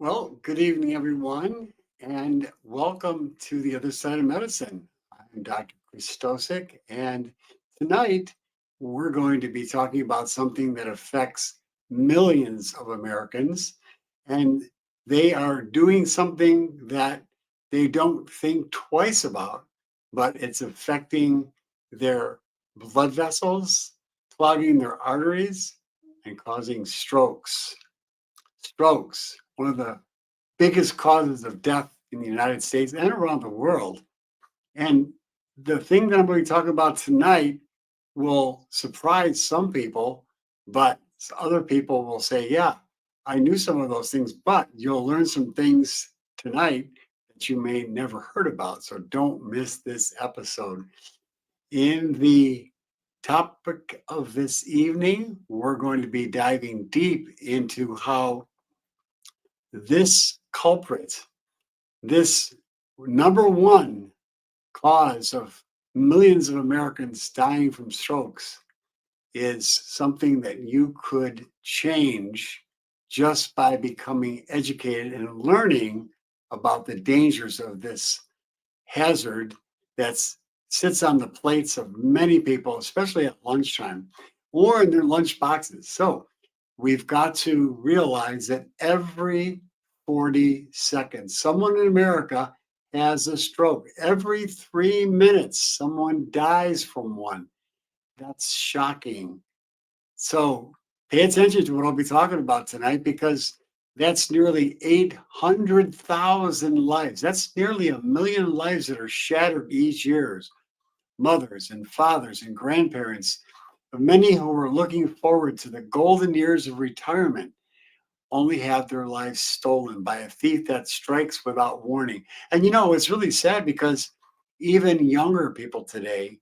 Well, good evening, everyone, and welcome to the other side of medicine. I'm Dr. Christosik, and tonight we're going to be talking about something that affects millions of Americans, and they are doing something that they don't think twice about, but it's affecting their blood vessels, clogging their arteries, and causing strokes. Strokes, one of the biggest causes of death in the United States and around the world. And the thing that I'm going to talk about tonight will surprise some people, but other people will say, yeah, I knew some of those things, but you'll learn some things tonight that you may never heard about. So don't miss this episode. In the topic of this evening, we're going to be diving deep into how this culprit, this number one cause of millions of Americans dying from strokes, is something that you could change just by becoming educated and learning about the dangers of this hazard that sits on the plates of many people, especially at lunchtime or in their lunch boxes. So we've got to realize that every 40 seconds, someone in America has a stroke. Every 3 minutes, someone dies from one. That's shocking. So pay attention to what I'll be talking about tonight because that's nearly 800,000 lives. That's nearly 1 million lives that are shattered each year. Mothers and fathers and grandparents, many who are looking forward to the golden years of retirement, only have their lives stolen by a thief that strikes without warning. And it's really sad because even younger people today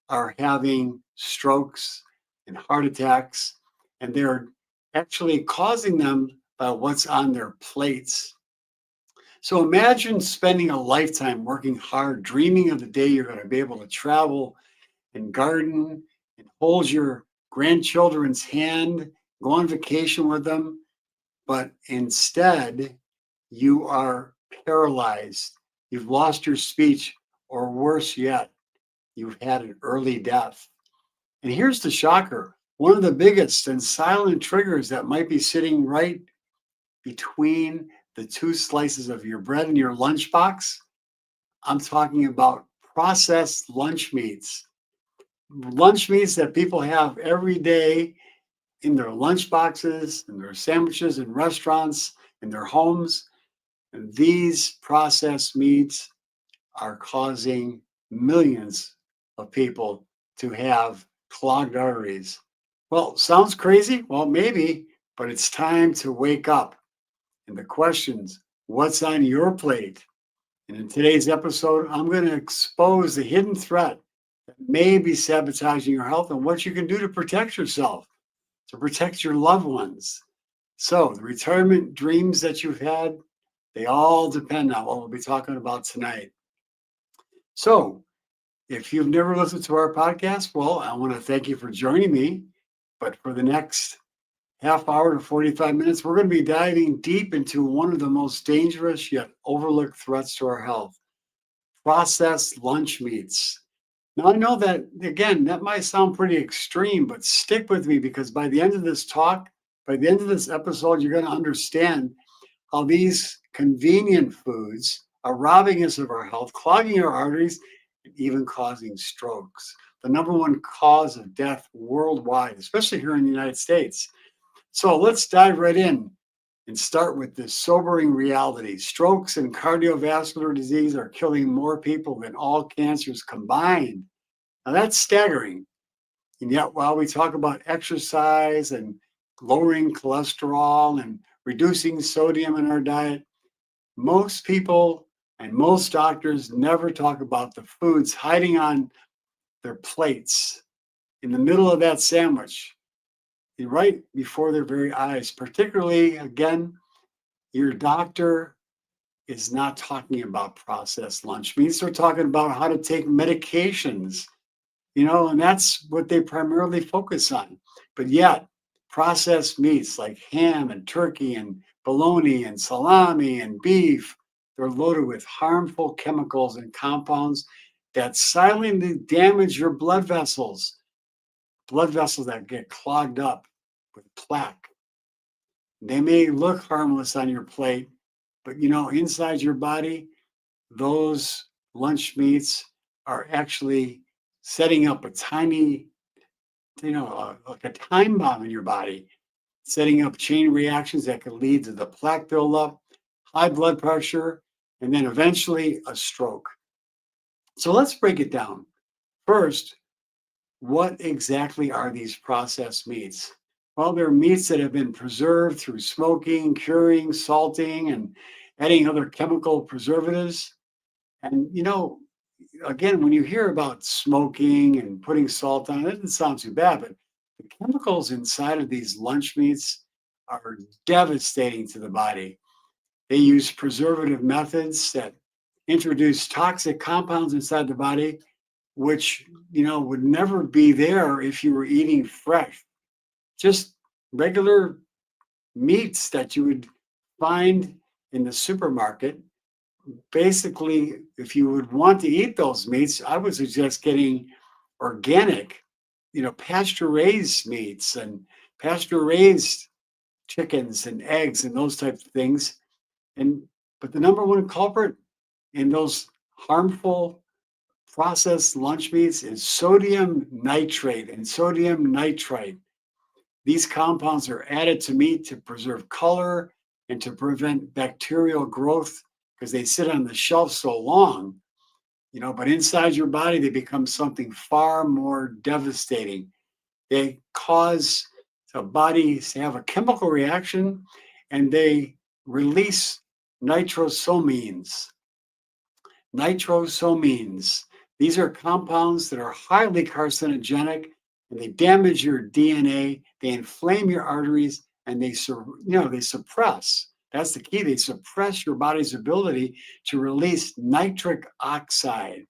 are having strokes and heart attacks, and they're actually causing them by what's on their plates. So imagine spending a lifetime working hard, dreaming of the day you're going to be able to travel and garden and hold your grandchildren's hand, go on vacation with them, but instead you are paralyzed. You've lost your speech, or worse yet, you've had an early death. And here's the shocker, one of the biggest and silent triggers that might be sitting right between the two slices of your bread and your lunchbox. I'm talking about processed lunch meats. Lunch meats that people have every day in their lunch boxes, in their sandwiches in restaurants, in their homes. And these processed meats are causing millions of people to have clogged arteries. Well, sounds crazy? Well, maybe, but it's time to wake up. And the questions, what's on your plate? And in today's episode, I'm going to expose the hidden threat that may be sabotaging your health and what you can do to protect yourself, to protect your loved ones. So, the retirement dreams that you've had, they all depend on what we'll be talking about tonight. So, if you've never listened to our podcast, well, I want to thank you for joining me. But for the next half hour to 45 minutes, we're going to be diving deep into one of the most dangerous yet overlooked threats to our health, processed lunch meats. Now, I know that, again, that might sound pretty extreme, but stick with me because by the end of this talk, by the end of this episode, you're going to understand how these convenient foods are robbing us of our health, clogging our arteries, and even causing strokes. The number one cause of death worldwide, especially here in the United States. So let's dive right in and start with this sobering reality. Strokes and cardiovascular disease are killing more people than all cancers combined. Now that's staggering. And yet, while we talk about exercise and lowering cholesterol and reducing sodium in our diet, most people and most doctors never talk about the foods hiding on their plates in the middle of that sandwich, right before their very eyes. Particularly, again, your doctor is not talking about processed lunch meats. They're talking about how to take medications, and that's what they primarily focus on. But yet, processed meats like ham and turkey and bologna and salami and beef. They're loaded with harmful chemicals and compounds that silently damage your blood vessels that get clogged up with plaque. They may look harmless on your plate, but inside your body, those lunch meats are actually setting up a tiny, like a time bomb in your body, setting up chain reactions that could lead to the plaque buildup, high blood pressure, and then eventually a stroke. So let's break it down. First, what exactly are these processed meats? Well, they're meats that have been preserved through smoking, curing, salting, and adding other chemical preservatives. And again, when you hear about smoking and putting salt on it, doesn't sound too bad, but the chemicals inside of these lunch meats are devastating to the body. They use preservative methods that introduce toxic compounds inside the body, which would never be there if you were eating fresh, just regular meats that you would find in the supermarket. Basically, if you would want to eat those meats, I would suggest getting organic, pasture raised meats and pasture raised chickens and eggs and those types of things. And but the number one culprit in those harmful processed lunch meats is sodium nitrate and sodium nitrite. These compounds are added to meat to preserve color and to prevent bacterial growth because they sit on the shelf so long, but inside your body, they become something far more devastating. They cause the body to have a chemical reaction and they release nitrosamines. Nitrosamines. These are compounds that are highly carcinogenic and they damage your DNA, they inflame your arteries, and they suppress. That's the key. They suppress your body's ability to release nitric oxide.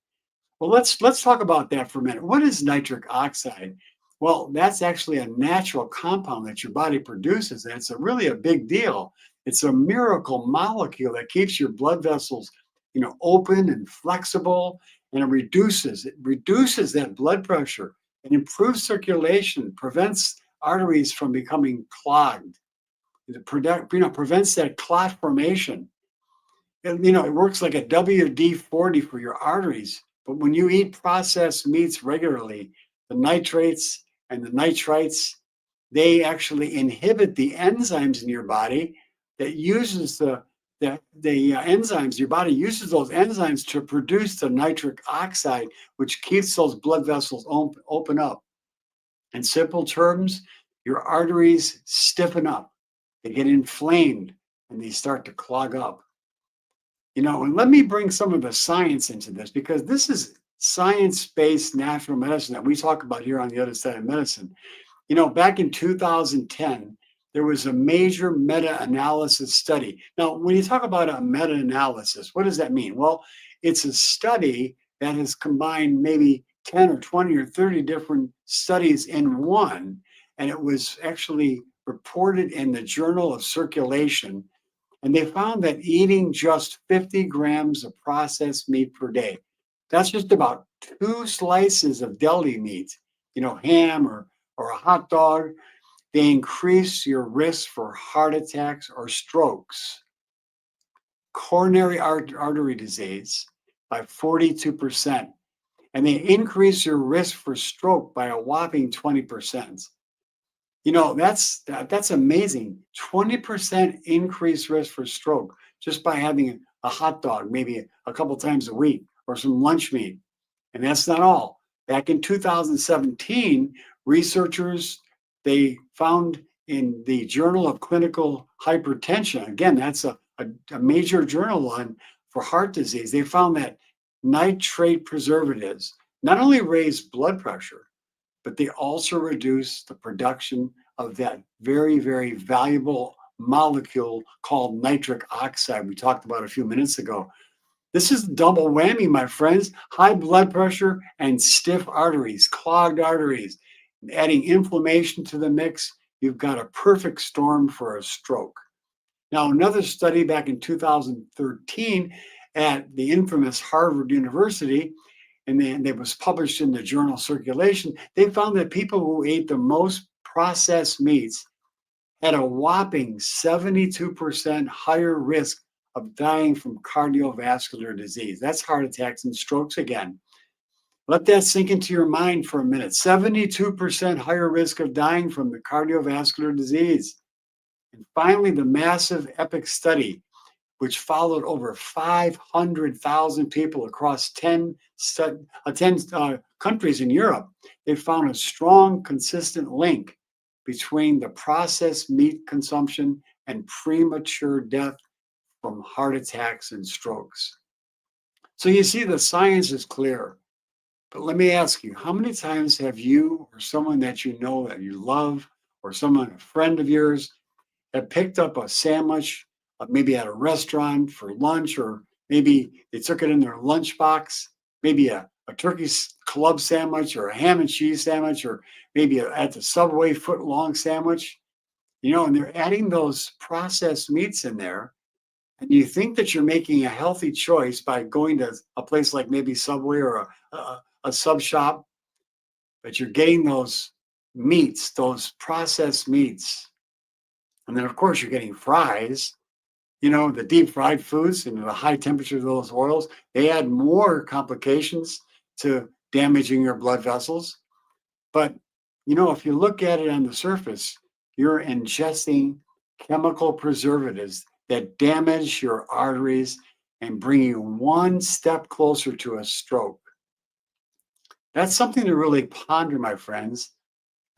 Well, let's talk about that for a minute. What is nitric oxide? Well, that's actually a natural compound that your body produces, and it's really a big deal. It's a miracle molecule that keeps your blood vessels, open and flexible, and it reduces that blood pressure and improves circulation, prevents arteries from becoming clogged. Prevents that clot formation. And, it works like a WD-40 for your arteries. But when you eat processed meats regularly, the nitrates and the nitrites, they actually inhibit the enzymes in your body that uses the enzymes. Your body uses those enzymes to produce the nitric oxide, which keeps those blood vessels open up. In simple terms, your arteries stiffen up, they get inflamed, and they start to clog up. And let me bring some of the science into this because this is science-based natural medicine that we talk about here on the other side of medicine. Back in 2010, there was a major meta-analysis study. Now, when you talk about a meta-analysis, what does that mean? Well, it's a study that has combined maybe 10 or 20 or 30 different studies in one, and it was actually reported in the Journal of Circulation. And they found that eating just 50 grams of processed meat per day, that's just about 2 slices of deli meat, ham or a hot dog, they increase your risk for heart attacks or strokes, coronary artery disease by 42%, and they increase your risk for stroke by a whopping 20%. That's amazing. 20% increased risk for stroke just by having a hot dog maybe a couple times a week or some lunch meat. And that's not all. Back in 2017, researchers, they found in the Journal of Clinical Hypertension, again, that's a major journal for heart disease, they found that nitrate preservatives not only raise blood pressure, but they also reduce the production of that very, very valuable molecule called nitric oxide we talked about a few minutes ago. This is double whammy, my friends. High blood pressure and stiff arteries, clogged arteries, adding inflammation to the mix. you've got a perfect storm for a stroke. Now, another study back in 2013 at the infamous Harvard University, and it was published in the journal Circulation, they found that people who ate the most processed meats had a whopping 72% higher risk of dying from cardiovascular disease. That's heart attacks and strokes again. Let that sink into your mind for a minute. 72% higher risk of dying from the cardiovascular disease. And finally, the massive EPIC study, which followed over 500,000 people across 10 countries in Europe, they found a strong, consistent link between the processed meat consumption and premature death from heart attacks and strokes. So you see, the science is clear. But let me ask you, how many times have you or someone that you know that you love, or someone, a friend of yours, have picked up a sandwich, maybe at a restaurant for lunch, or maybe they took it in their lunchbox, maybe a turkey club sandwich or a ham and cheese sandwich, or maybe at the Subway foot long sandwich, and they're adding those processed meats in there. And you think that you're making a healthy choice by going to a place like maybe Subway or a sub shop, but you're getting those meats, those processed meats. And then, of course, you're getting fries. The deep fried foods and the high temperature of those oils, they add more complications to damaging your blood vessels. But, if you look at it on the surface, you're ingesting chemical preservatives that damage your arteries and bring you one step closer to a stroke. That's something to really ponder, my friends.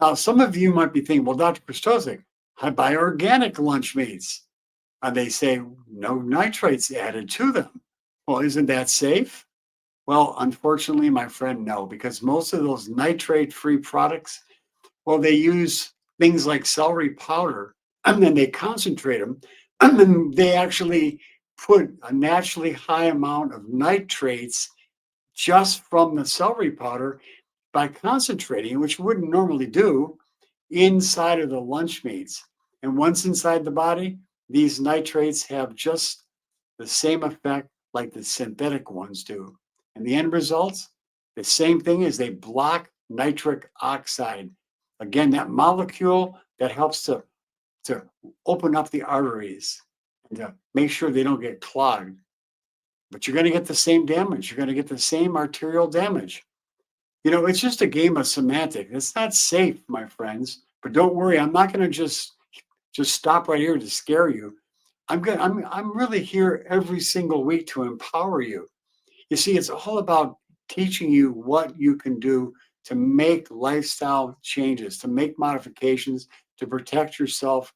Now, some of you might be thinking, well, Dr. Christosik, I buy organic lunch meats. And they say no nitrates added to them. Well, isn't that safe? Well, unfortunately, my friend, no, because most of those nitrate-free products, well, they use things like celery powder, and then they concentrate them, and then they actually put a naturally high amount of nitrates just from the celery powder by concentrating, which wouldn't normally do, inside of the lunch meats. And once inside the body, these nitrates have just the same effect like the synthetic ones do. And the end results, the same thing is they block nitric oxide. Again, that molecule that helps to open up the arteries and to make sure they don't get clogged. But you're going to get the same damage. You're going to get the same arterial damage. It's just a game of semantics. It's not safe, my friends. But don't worry, I'm not going to just stop right here to scare you. I'm really here every single week to empower you. You see, it's all about teaching you what you can do to make lifestyle changes, to make modifications, to protect yourself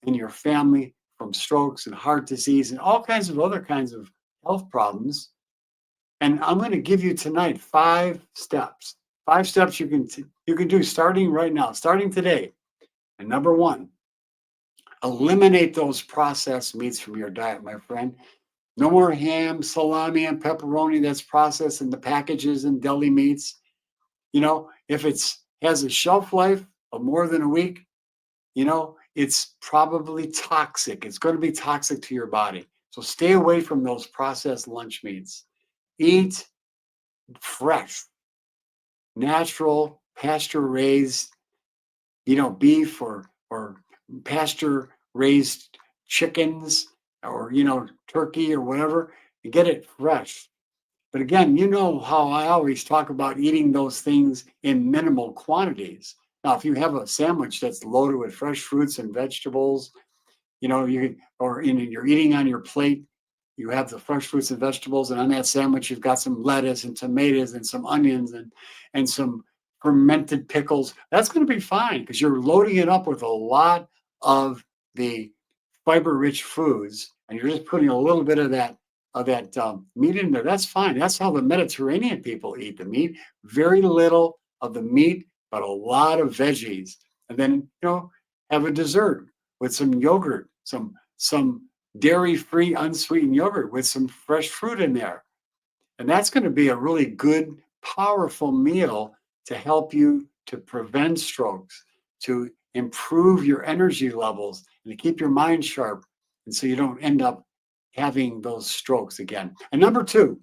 and your family from strokes and heart disease and all kinds of other kinds of health problems. And I'm going to give you tonight 5 steps. 5 steps you can do starting right now, starting today. And number 1, eliminate those processed meats from your diet, my friend. No more ham, salami, and pepperoni that's processed in the packages and deli meats. If it has a shelf life of more than a week, it's probably toxic. It's going to be toxic to your body. So stay away from those processed lunch meats. Eat fresh, natural, pasture-raised, beef or pasture-raised chickens or, turkey or whatever, and get it fresh. But again, you know how I always talk about eating those things in minimal quantities. Now, if you have a sandwich that's loaded with fresh fruits and vegetables, you're eating on your plate, you have the fresh fruits and vegetables, and on that sandwich, you've got some lettuce and tomatoes and some onions and some fermented pickles. That's going to be fine because you're loading it up with a lot of the fiber-rich foods, and you're just putting a little bit of that meat in there. That's fine. That's how the Mediterranean people eat the meat. Very little of the meat, but a lot of veggies. And then, have a dessert with some yogurt, some dairy-free, unsweetened yogurt with some fresh fruit in there. And that's going to be a really good, powerful meal to help you to prevent strokes, to improve your energy levels and to keep your mind sharp. And so you don't end up having those strokes again. And number two,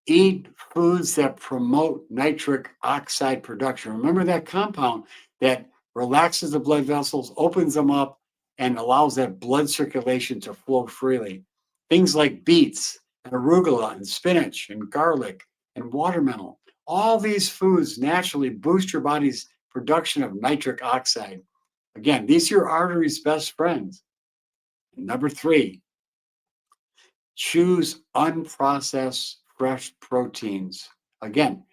eat foods that promote nitric oxide production. Remember that compound that relaxes the blood vessels, opens them up, and allows that blood circulation to flow freely. Things like beets and arugula and spinach and garlic and watermelon. All these foods naturally boost your body's production of nitric oxide. Again, these are your arteries' best friends. And number three, choose unprocessed fresh proteins. Again,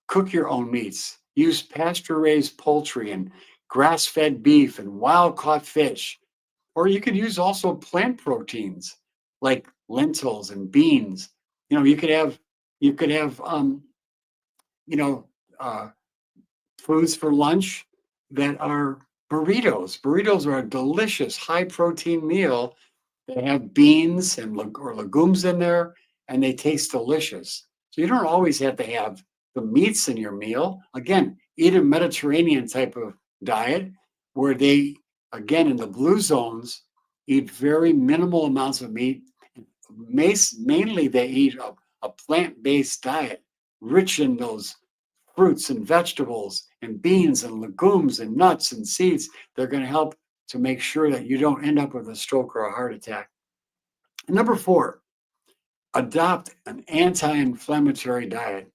cook your own meats. Use pasture-raised poultry and grass-fed beef and wild-caught fish. Or you could use also plant proteins like lentils and beans. You could have you know uh, foods for lunch that are burritos. Burritos are a delicious high protein meal. They have beans and or legumes in there, and they taste delicious. So you don't always have to have the meats in your meal. Again, eat a Mediterranean type of diet where they, again, in the blue zones, eat very minimal amounts of meat. Mainly, they eat a plant-based diet, rich in those fruits and vegetables and beans and legumes and nuts and seeds. They're going to help to make sure that you don't end up with a stroke or a heart attack. And number four, adopt an anti-inflammatory diet.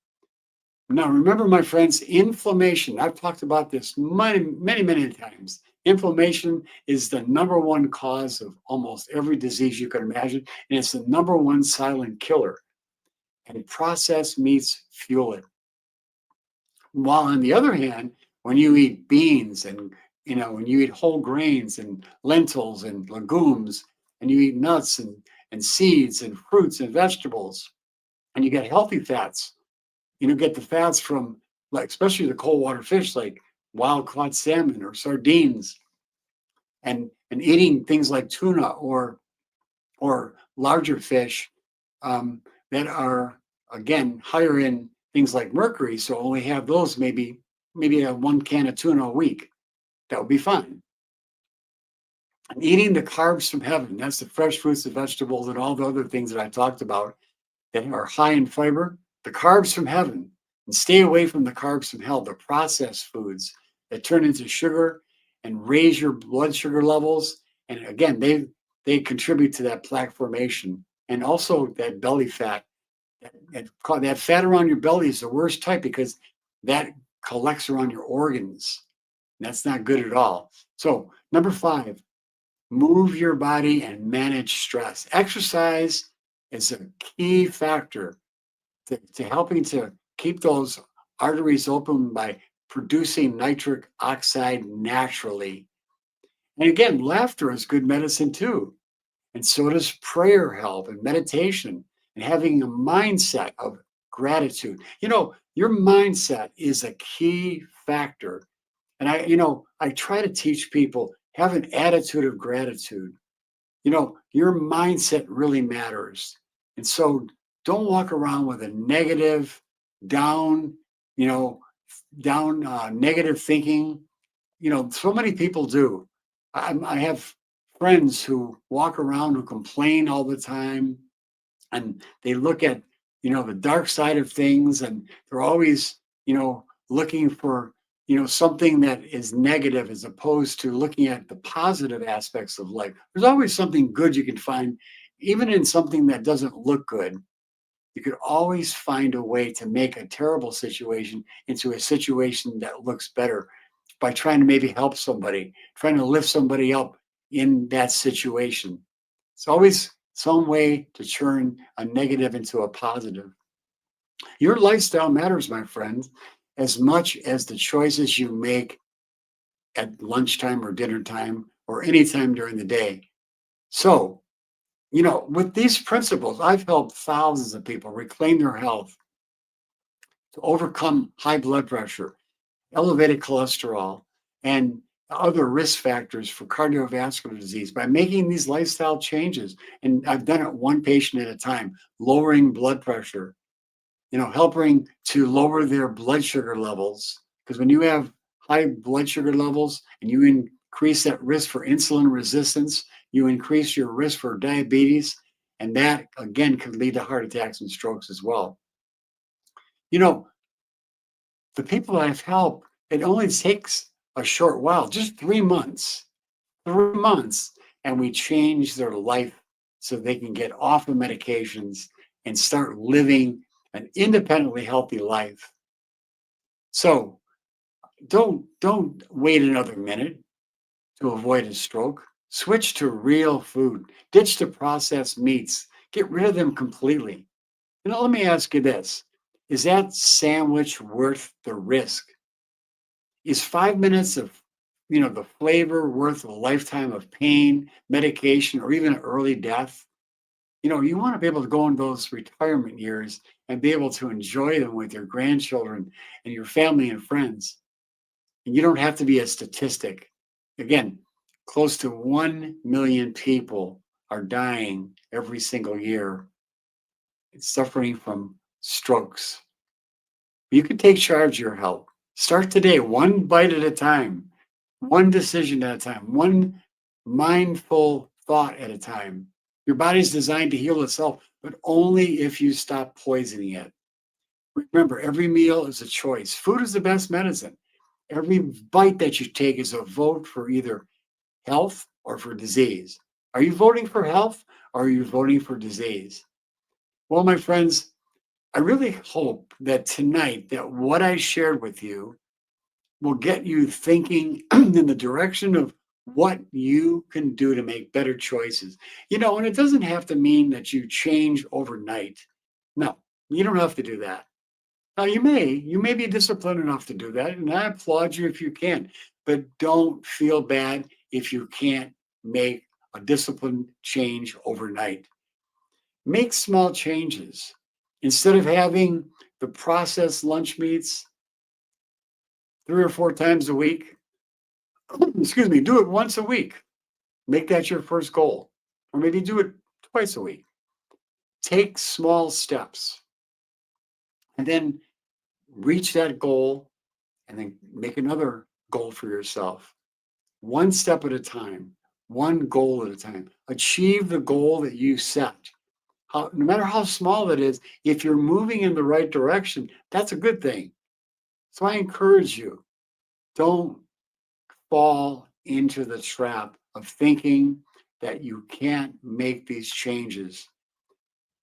Now, remember, my friends, inflammation. I've talked about this many times. Inflammation is the number one cause of almost every disease you can imagine, and it's the number one silent killer. And processed meats fuel it. While on the other hand, when you eat beans and when you eat whole grains and lentils and legumes, and you eat nuts and seeds and fruits and vegetables, and you get healthy fats, get the fats from, like, especially the cold water fish like wild caught salmon or sardines, and eating things like tuna or larger fish that are, again, higher in things like mercury. So only have those, maybe a one can of tuna a week. That would be fine. And eating the carbs from heaven, that's the fresh fruits and vegetables and all the other things that I talked about that are high in fiber, the carbs from heaven. And stay away from the carbs from hell, the processed foods that turn into sugar and raise your blood sugar levels. And again, they contribute to that plaque formation and also that belly fat. That fat around your belly is the worst type because that collects around your organs. That's not good at all. So, number five, move your body and manage stress. Exercise is a key factor to helping to keep those arteries open by producing nitric oxide naturally. And again, laughter is good medicine too. And so does prayer help and meditation and having a mindset of gratitude. Your mindset is a key factor. And I try to teach people have an attitude of gratitude. Your mindset really matters. And so don't walk around with a negative, down, you know, negative thinking. So many people do. I have friends who walk around who complain all the time, and they look at the dark side of things, and they're always looking for something that is negative as opposed to looking at the positive aspects of life. There's always something good you can find, even in something that doesn't look good. You could always find a way to make a terrible situation into a situation that looks better by trying to maybe help somebody, trying to lift somebody up in that situation. It's always some way to turn a negative into a positive. Your lifestyle matters, my friend, as much as the choices you make at lunchtime or dinner time or any time during the day. So, with these principles, I've helped thousands of people reclaim their health, to overcome high blood pressure, elevated cholesterol, and other risk factors for cardiovascular disease by making these lifestyle changes. And I've done it one patient at a time, lowering blood pressure, helping to lower their blood sugar levels. Because when you have high blood sugar levels and you increase that risk for insulin resistance, you increase your risk for diabetes, and that again could lead to heart attacks and strokes as well. You know, the people I've helped, it only takes a short while, just 3 months, 3 months, and we change their life so they can get off of medications and start living an independently healthy life. So don't wait another minute to avoid a stroke. Switch to real food. Ditch the processed meats. Get rid of them completely. Let me ask you this. Is that sandwich worth the risk? Is 5 minutes of the flavor worth a lifetime of pain, medication, or even early death? You want to be able to go in those retirement years and be able to enjoy them with your grandchildren and your family and friends. And you don't have to be a statistic. Again, close to 1 million people are dying every single year, suffering from strokes. You can take charge of your health. Start today, one bite at a time, one decision at a time, one mindful thought at a time. Your body's designed to heal itself, but only if you stop poisoning it. Remember, every meal is a choice. Food is the best medicine. Every bite that you take is a vote for either health or for disease. Are you voting for health or are you voting for disease? Well, my friends, I really hope that tonight that what I shared with you will get you thinking in the direction of what you can do to make better choices. And it doesn't have to mean that you change overnight. No, you don't have to do that. Now you may be disciplined enough to do that, and I applaud you if you can, but don't feel bad if you can't make a disciplined change overnight. Make small changes. Instead of having the processed lunch meats 3 or 4 times a week, excuse me, do it once a week. Make that your first goal, or maybe do it twice a week. Take small steps and then reach that goal and then make another goal for yourself. One step at a time, one goal at a time. Achieve the goal that you set. No matter how small that is, if you're moving in the right direction, that's a good thing. So I encourage you, don't fall into the trap of thinking that you can't make these changes.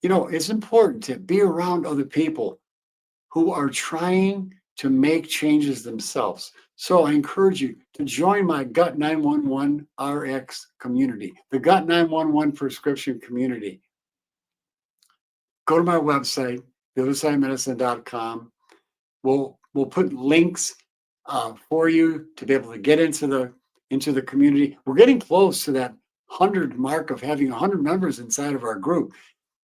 It's important to be around other people who are trying to make changes themselves. So I encourage you to join my Gut 911 RX community, the Gut 911 prescription community. Go to my website, theothersideofmedicine.com. We'll put links for you to be able to get into the community. We're getting close to that 100 mark of having 100 members inside of our group.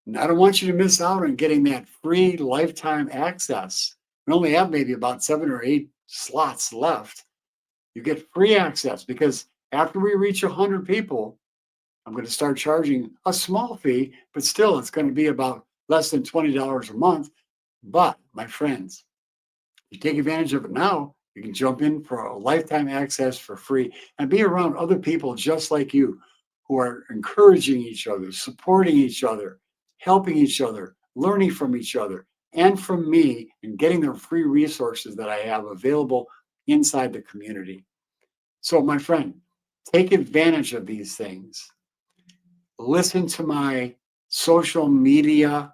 And I don't want you to miss out on getting that free lifetime access. We only have maybe about 7 or 8 slots left. You get free access because after we reach 100 people, I'm going to start charging a small fee, but still it's going to be about less than $20 a month. But my friends, if you take advantage of it now, you can jump in for a lifetime access for free and be around other people just like you who are encouraging each other, supporting each other, helping each other, learning from each other, and from me, and getting the free resources that I have available inside the community. So, my friend, take advantage of these things. Listen to my social media.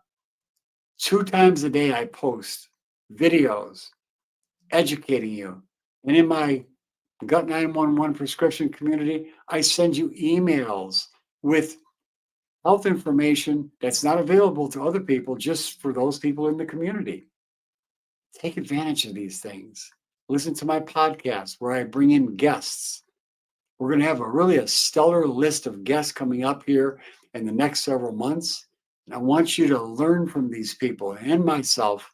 2 times a day, I post videos educating you. And in my Gut 911 prescription community, I send you emails with health information that's not available to other people, just for those people in the community. Take advantage of these things. Listen to my podcast where I bring in guests. We're going to have a stellar list of guests coming up here in the next several months. And I want you to learn from these people and myself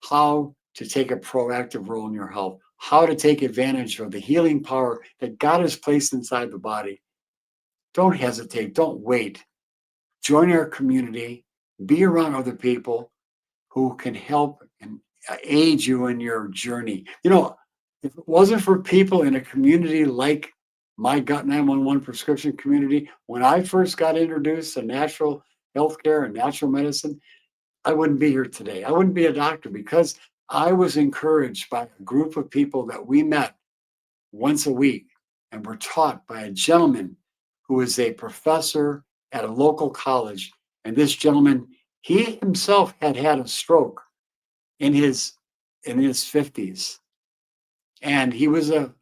how to take a proactive role in your health, how to take advantage of the healing power that God has placed inside the body. Don't hesitate. Don't wait. Join our community. Be around other people who can help and aid you in your journey. If it wasn't for people in a community like my Gut 911 prescription community, when I first got introduced to natural healthcare and natural medicine, I wouldn't be here today. I wouldn't be a doctor because I was encouraged by a group of people that we met once a week and were taught by a gentleman who was a professor at a local college. And this gentleman, he himself had had a stroke in his 50s, and he was a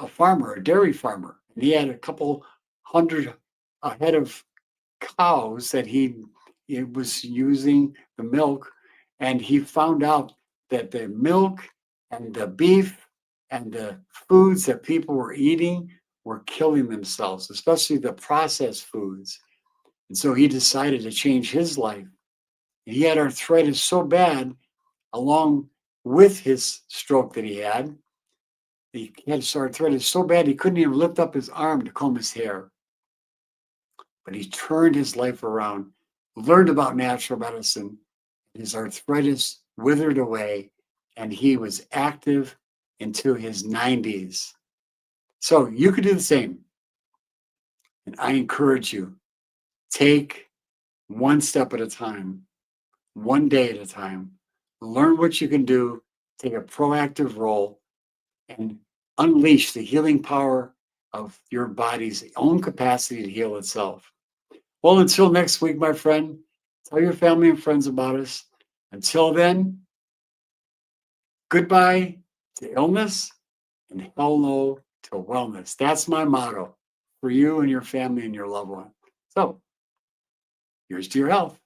farmer, a dairy farmer. And he had a couple hundred a head of cows that he was using the milk, and he found out that the milk and the beef and the foods that people were eating were killing themselves, especially the processed foods. And so he decided to change his life. And he had arthritis so bad, along with his stroke that he had arthritis so bad he couldn't even lift up his arm to comb his hair. But he turned his life around, learned about natural medicine. His arthritis withered away, and he was active into his 90s. So you could do the same. And I encourage you, take one step at a time, one day at a time. Learn what you can do, take a proactive role, and unleash the healing power of your body's own capacity to heal itself. Well, until next week, my friend, tell your family and friends about us. Until then, goodbye to illness and hello to wellness. That's my motto for you and your family and your loved one. So here's to your health.